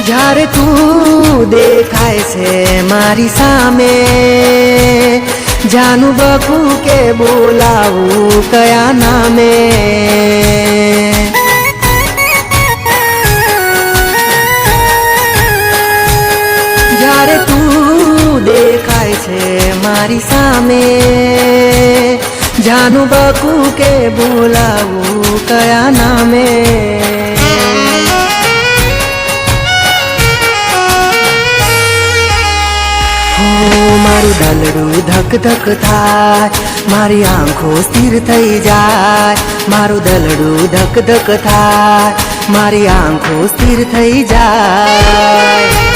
જ્યારે તું દેખાય છે મારી સામે, જાનું બકું કે બોલાવું કયા નામે. જ્યારે તું દેખાય છે મારી સામે, જાનું બકું કે બોલાવું કયા નામે. મારું દલડું ધક ધક થાય, મારી આંખો સ્થિર થઈ જાય. મારું દલડું ધક ધક થાય, મારી આંખો સ્થિર થઈ જાય.